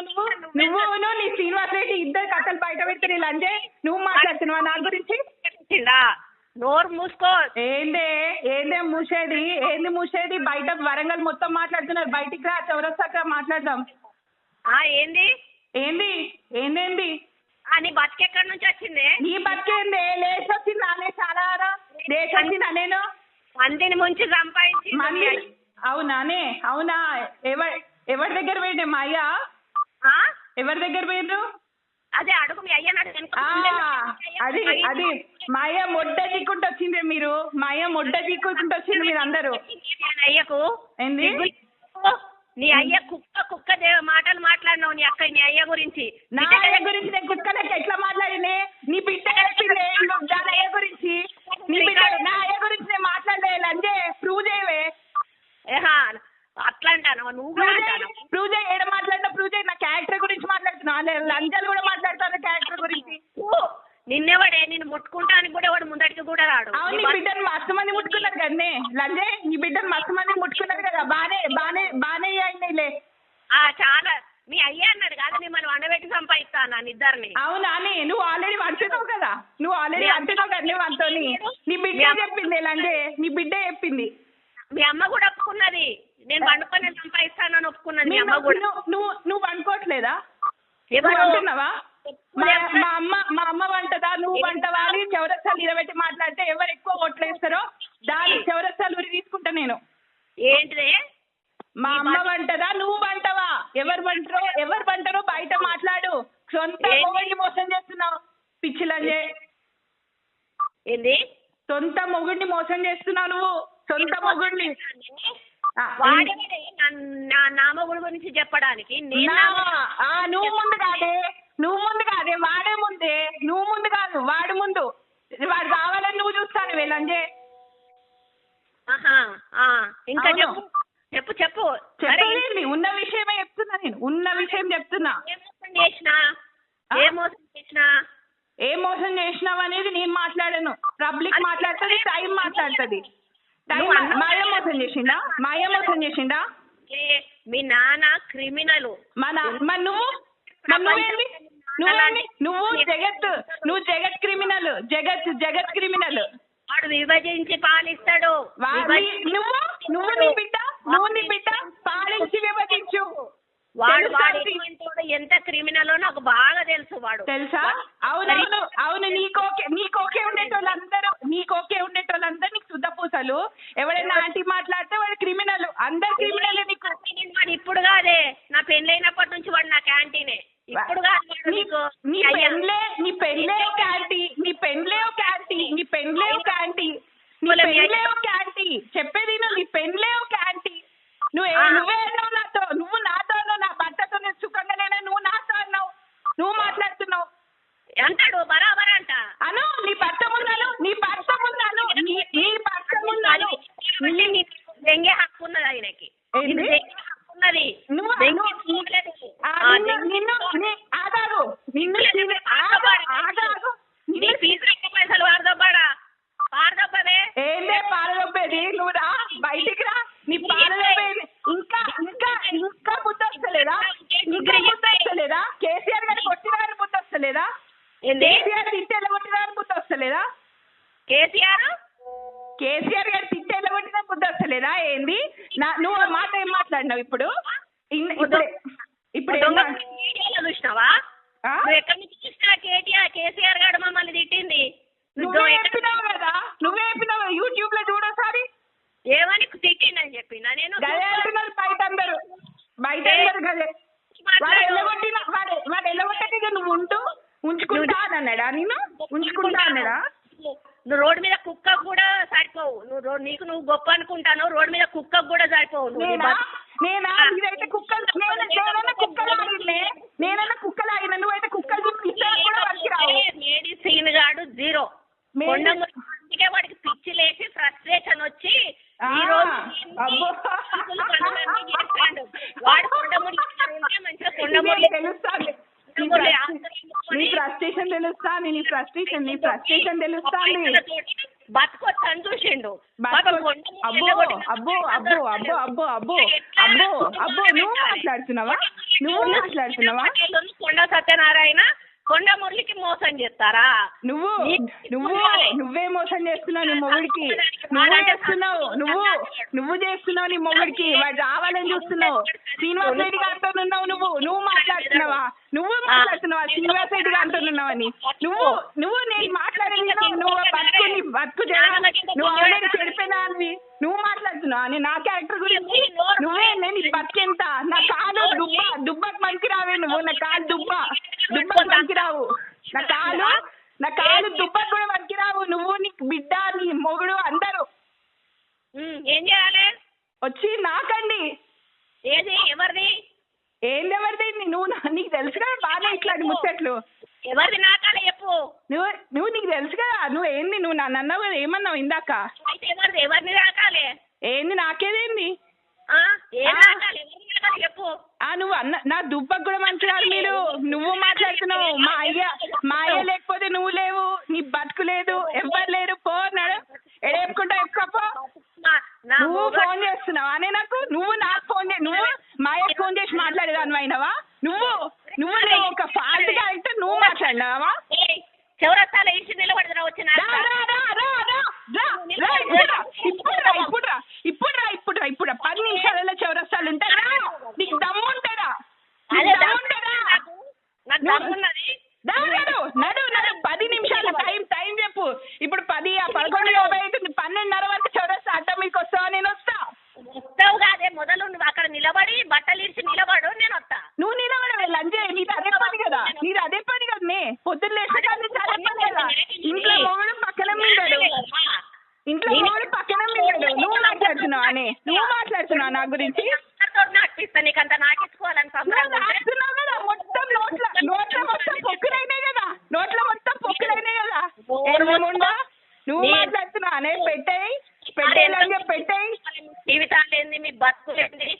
నువ్వు నువ్వును నీ శ్రీనివాస్ రెడ్డి ఇద్దరు కథలు బయట పెడుతుంది లంజే. నువ్వు మాట్లాడుతున్నావా నా గురించి? నోరు మూసుకో. ఏందే మూసేది? ఏంది మూసేది? బయట వరంగల్ మొత్తం మాట్లాడుతున్నారు. బయటికి రా, చౌరస్తాక మాట్లాడదాం. ఏంది ఏంది ఏందేంది? నీ బతికెక్కడి నుంచి వచ్చింది? నీ బతికేందే? లేచి వచ్చింది నానే, చాలా లేచి వచ్చిందా? నేను మందిని ముంచి సంపాదించి అవునానే? అవునా? ఎవరి దగ్గర పోయిండే? మా అయ్య ఎవరి దగ్గర పోయిండ్రు? అదే అడుగు మీ అయ్య. అది మా అయ్య మొడ్డ దిక్కుంటూ వచ్చింది. మీరు మా అయ్య మొడ్డ దిక్కుంటూ వచ్చింది మీరు అందరూ. అయ్యకు ఏంది? నీ అయ్య కుక్క మాటలు మాట్లాడినావు నీ అక్క నీ అయ్య గురించి. నా అయ్య గురించి నేను కుక్కలకి ఎట్లా మాట్లాడినే? నీ బిడ్డ చెప్పింది దాని అయ్య గురించి. నీ బిడ్డ నా అయ్య గురించి నేను మాట్లాడలే. లంజే ప్రూవ్ చేయవే. అట్లా అంటాను నువ్వు కూడా అంటాను. ప్రూవ్ చేయి. ఏడ మాట్లాడినా ప్రూవ్ చేయి. నా క్యారెక్టర్ గురించి మాట్లాడుతున్నా. లంజాలు కూడా మాట్లాడతాను క్యారెక్టర్ గురించి. నిన్నెవడే నిన్ను ముట్టుకుంటానికి కూడా వాడు ముందడికి కూడా రాడు. అవును, నీ బిడ్డను మస్తు మంది ముట్టుకున్నారు కదనే లంజే. నీ బిడ్డను మస్తు మంది ముట్టుకున్నారు కదా. బానే అయినాయిలే. చాలా మీ అయ్యా అన్నాడు కదా మిమ్మల్ని వండబెట్టి సంపాదిస్తాను ఇద్దరిని. అవునా? నువ్వు ఆల్రెడీ అంటున్నావు కదా. నువ్వు అంతో నీ బిడ్డ చెప్పింది లంజే. నీ బిడ్డ చెప్పింది. మీ అమ్మ కూడా ఒప్పుకున్నది. నేను వండుకొని సంపాదిస్తానని ఒప్పుకున్నది మీ అమ్మ కూడా. నువ్వు అనుకోవట్లేదా? అంటున్నావా? మా అమ్మ వంటదా నువ్వు వంటవా అని చౌరస్తాలు నిలబెట్టి మాట్లాడితే ఎవరు ఎక్కువ ఓట్లు వేస్తారో దాని చౌరస్తాలు ఉరి తీసుకుంటా నేను. ఏంటిదే? మా అమ్మ వంటదా నువ్వు వంటవా? ఎవరు వంటరో బయట మాట్లాడు. సొంత మొగుడిని మోసం చేస్తున్నావు పిచ్చిలంజే. ఏంది? సొంత మొగుడిని మోసం చేస్తున్నావు నువ్వు. సొంత మొగుడిని నా మొగుడు గురించి చెప్పడానికి నువ్వు ముందు కాదే వాడే ముందే. నువ్వు ముందు కాదు వాడు ముందు. వాడు కావాలని నువ్వు చూస్తాను వేలంజే. ఇంకా చెప్పు చెప్పు. ఉన్న విషయమే చెప్తున్నా నేను. ఉన్న విషయం చెప్తున్నా. ఏ మోసం చేసినావు అనేది నేను మాట్లాడను. పబ్లిక్ మాట్లాడుతుంది, టైం మాట్లాడుతుంది. మాయ మోసం చేసిండా? మీ నాన్న క్రిమినల్. నువ్వు జగత్ క్రిమినల్. జగత్ క్రిమినల్. వాడు విభజించి పాలిస్తాడు. నువ్వు నీ బిడ్డ పాలించి విభజించు. వాడు ఎంత క్రిమినల్ నాకు బాగా తెలుసు. వాడు తెలుసా? అవును. నీకోకే ఉండేటోళ్ళందరూ నీకు శుద్ధ పూసలు. ఎవరైనా ఆంటీ మాట్లాడితే వాడు క్రిమినల్. అందరు క్రిమినల్ నీకు. వాడు ఇప్పుడు కాదే, నా పెళ్ళైనప్పటి నుంచి వాడు నా క్యాంటీనే. ఇప్పుడు కాదు. నీ పెళ్ళే క్యాంటీ చెప్పేది. నీ పెళ్ళే ఒక యాంటీ. నువ్వే అన్నావు నాతో. నువ్వు నాతో అన్నావు. నా భర్తతో నేను సుఖంగా లేనా? నువ్వు నాతో అన్నావు. నువ్వు మాట్లాడుతున్నావు అంటాడు బరాబర్ అంట. అను నీ భర్త ముందాను. దెంగే హక్కు ఉన్నది ఆయనకి. ఉన్నది. పైసలు పారదొబ్బదే. ఏందే పారదొబ్బేది? నువ్వు రా, బయటికి రా. నీ పారదొబ్బేది ఇంకా బుద్ధి వస్తలేదా? కేసీఆర్ గారు కొట్టిన గారి బుద్ధి వస్తలేదా? కేసీఆర్ తిట్టేళ్ళ కొట్టిన గారి బుద్ధి వస్తలేదా? కేసీఆర్ గారు తిట్టేళ్ళ కొట్టిన బుద్ధి వస్తలేదా? ఏంది? నువ్వు మాట ఏం మాట్లాడినావు ఇప్పుడు? చూసినావా? ఎక్కడి నుంచి చూసినా కేసీఆర్ గారు మమ్మల్ని తిట్టింది. నువ్వే చెప్పినావు యూట్యూబ్ లో చూడోసారి. ఏమని తిట్టిందని చెప్పినా నేను. గదే అంటున్నారు బయట అందరు గదే. వాడు ఎల్లగొట్టక నువ్వు ఉంచుకుంటా అన్నాడా? నేను ఉంచుకుంటా అన్నాడా? నువ్వు రోడ్డు మీద కుక్క కూడా సరిపోవు. నువ్వు గొప్ప అనుకుంటాను. రోడ్డు మీద కుక్క కూడా సరిపోవు. నేనైతే కుక్కలాగిన నువ్వైతే కుక్కలు లేడీ సీన్ గాడు జీరో. కొండముడికే వాడికి పిచ్చి లేచి ఫ్రస్ట్రేషన్ వచ్చి ఈ రోజు వాడు కొండముడి మంచిగా కొండముడి తెలుస్తాను. నీ ఫ్రస్ట్రేషన్ తెలుస్తాను. బతుకొచ్చని చూసిండు. అబ్బో నువ్వు మాట్లాడుతున్నావా? నువ్వు మాట్లాడుతున్నావా? కొండ సత్యనారాయణ కొండ మురళికి మోసం చేస్తారా? నువ్వే మోసం చేస్తున్నావు నీ మొగుడికి. నువ్వు చేస్తున్నావు నీ మొగుడికి. వాడు రావాలని చూస్తున్నావు. శ్రీనివాస్ రెడ్డి గారితో ఉన్నావు. నువ్వు మాట్లాడుతున్నావా? శ్రీనివాస్ రెడ్డి గారితో ఉన్నావని నువ్వు నేను మాట్లాడేది నువ్వు బతుకు నువ్వు ఆల్రెడీ చెడిపోయినా అని నువ్వు మాట్లాడుతున్నావు అని నా క్యారెక్టర్ గురించి. నువ్వే నేను బతికెంత నా కాలు దుబ్బకు మనకి రావే నువ్వు. నా కాలు దుబ్బకు మనకి రావు. నా కాలు దుబ్బకు కూడా మనకి రావు. నువ్వు నీ బిడ్డ నీ మొగుడు అందరూ ఏం చేయాలి? వచ్చి నాకండి. ఏది ఎవరిది? ఎవరిది? నువ్వు నీకు తెలుసు కదా బాగా ఇట్లాంటి ముచ్చట్లు. ఎవరిది నాకాలే చెప్పు. నువ్వు నీకు తెలుసు కదా. నువ్వు నన్ను అన్నావు కదా, ఏమన్నావు ఇందాక? ఎవరిని రాకాలే? ఏంది నాకేదేంది చెప్పు. నువ్వు నా దుబ్బకు కూడా మంచి రాదు మీరు. నువ్వు మాట్లాడుతున్నావు. మా అయ్య లేకపోతే నువ్వు లేవు. నీ బతుకు లేదు. ఎవ్వరు లేరు. పో అన్నాడు. ఎడేపుకుంటా ఎప్పుకపో. నువ్వు ఫోన్ చేస్తున్నావా అనే నాకు? నువ్వు నాకు నువ్వు మా అయ్యకు ఫోన్ చేసి మాట్లాడేదాన్ని అయినవా? నువ్వు ఒక ఫాల్ట్ క్యారెక్టర్. నువ్వు మాట్లాడినావా? చౌరస్తాలో ఇంటి నిలబడదా వచ్చిన ఇప్పుడు 10 నిమిషాలలో చౌరస్తాలు ఉంటారా? నీకు దమ్ము ఉంటారా? నడు 10 నిమిషాలు టైం చెప్పు. ఇప్పుడు 10 11:50 అవుతుంది. 12:30 వరకు చౌరస్తా అడ్డం మీకు వస్తావా? నేను వస్తా. వస్తావు కాదే, మొదలు నువ్వు అక్కడ నిలబడి బట్టలు ఇచ్చి నిలబడు, నేను వస్తా. నువ్వు నిలబడవే లంజే. నీది అదే పని కదా. నే పొద్దున్న లేస్తే కదా. ఇంట్లో మొగుడు పక్కన మింగాడు. నువ్వు మాట్లాడుతున్నావు అనే. నువ్వు మాట్లాడుతున్నావు నా గురించి. నాకిస్తా నీకంత నాకిచ్చుకోవాలని నాకుతున్నావు కదా. మొత్తం నోట్ల మొత్తం పొక్కులైనాయి కదా. నువ్వు మాట్లాడుతున్నావు అనే. పెట్టేయి జీవితాలు ఏంది, మీ బతుకులేంది?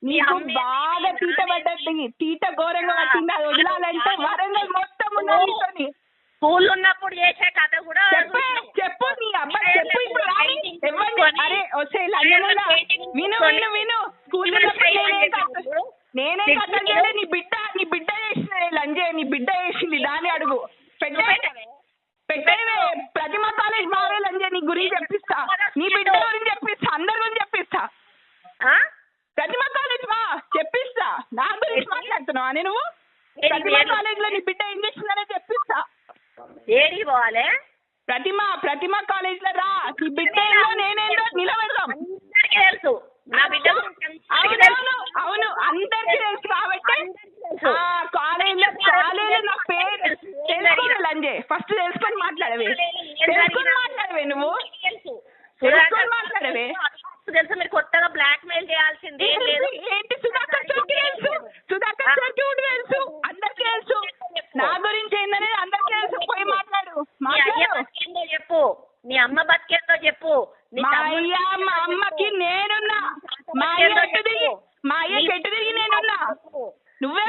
నీకు బాగా తీట పడ్డది. తీట ఘోరంగా పట్టింది. అది వదలాలంటే వరంగల్ మొత్తం ఉన్నది. స్కూల్ ఉన్నప్పుడు చేసే కథ కూడా చెప్పు. నీ అబ్బాయి చెప్పు. ఇప్పుడు అరే వచ్చే విను. స్కూల్ నేనే కథ చేయలే. నీ బిడ్డ చేసిన లంజే. నీ బిడ్డ చేసింది. దాన్ని అడుగు. పెట్టేవే. ప్రతిమ కాలేజ్ మారే లంజే. నీ గురించి చెప్పిస్తా. నీ బిడ్డ గురించి చెప్పిస్తా. అందరి గురించి చెప్పిస్తా. ప్రతిమ కాలేజ్ చెప్పిస్తా. నా గురించి మాట్లాడుతున్నావా అని నువ్వు? ప్రతిమ కాలేజ్ లో నీ బిడ్డ ఏం చేసిందనే చెప్పిస్తా. ఏడి పోవాలి? ప్రతిమ కాలేజ్ లో రా. నీ బిడ్డ నేనేందో నిలబెడదాం. తెలుసు నా బిడ్డ. అవును అందరికీ తెలుసు కాబట్టి కాలేజ్ నా పేరు తెలుసుకోండి లంజే. ఫస్ట్ తెలుసుకొని మాట్లాడవే. నువ్వు తెలుసుకొని మాట్లాడవే. తెలుసు మీరు కొత్తగా బ్లాక్ మెయిల్ చేయాల్సింది ఏంటి? సుధాకర్ చౌకి తెలుసు. తెలుసు. అందరికీ తెలుసు. నా గురించి ఏందనేది అందరికీ తెలుసు. పోయి మాట్లాడు. చెప్పు. నీ అమ్మ బతికేందో చెప్పు. మా అమ్మకి నేనున్నా. మా అయ్య కెట్టు దిగి నేనున్నా. నువ్వే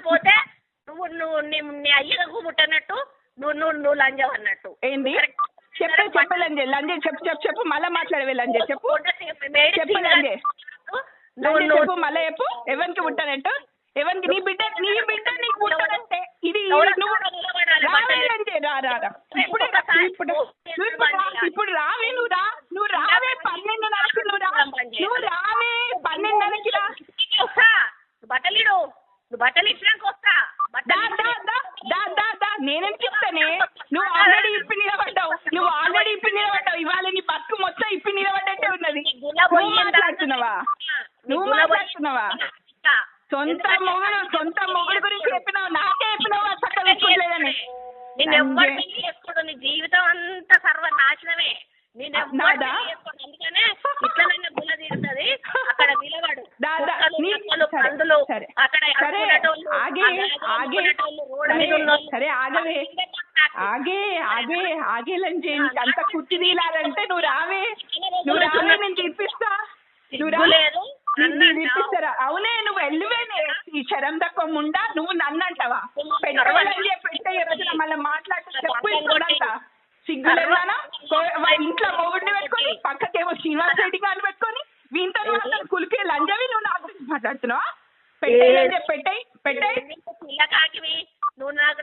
పోతే నువ్వు నీ అయ్యకు పుట్టనట్టు నువ్వు లంజం అన్నట్టు. ఏంది? చెప్పు లంజే. చెప్పు మళ్ళా మాట్లాడవే లంజే. చెప్పు లంజే. చెప్పు మళ్ళా చెప్పు. ఎవరికి పుట్టనట్టు? ఎవరికి? నీ బిడ్డ నీకు పుట్టనంటే ఇది రావే లంజే. ఇప్పుడు రావే. నువ్వు రావే. 12:30కి నువ్వు రావే. 12:30కి రా. బట్టలు ఇచ్చినాక వస్తా. నేనేం చెప్తానే? నువ్వు ఆల్రెడీ ఇప్పి నిలబడ్డావు. ఇవాళ నీ బతుకు మొత్తం ఇప్పి నిలబడ్డట్టే ఉన్నది. నువ్వు మాట్లాడుతున్నావా? సొంత మొగుడు గురించి చెప్పినావు. నాకే చెప్పినావు చక్కగా విప్పులేదని. నేను ఎవ్వరు చేసుకోడు. నీ జీవితం అంతా సర్వనాశనమే. నేను అందుకనే ఇట్లా గుల్ల తీరుతుంది. అక్కడ నిలబడు. పందులు అక్కడ ఆగే లంజే. అంత కుర్తి తీయాలంటే నువ్వు రావే. నేను తీర్పిస్తా. తీర్పిస్తారా? అవునే. నువ్వు వెళ్ళివేనే. ఈ శరం తక్కువ ముండా. నువ్వు నన్ను అంటావా? పెట్టే రోజున మళ్ళీ మాట్లాడితే చెప్పు. ఇప్పుడంతా సిగ్గులేదానా? ఇంట్లో మొగుడిని పెట్టుకొని పక్కకేమో శ్రీనివాస్ రెడ్డి గారిని పెట్టుకొని వీంతో మాట్లాడు కులికి లంజవి నువ్వు నా గురించి మాట్లాడుతున్నావా? పెట్టేయి పెట్టేయి పిల్ల కాకివి నువ్వు నాకు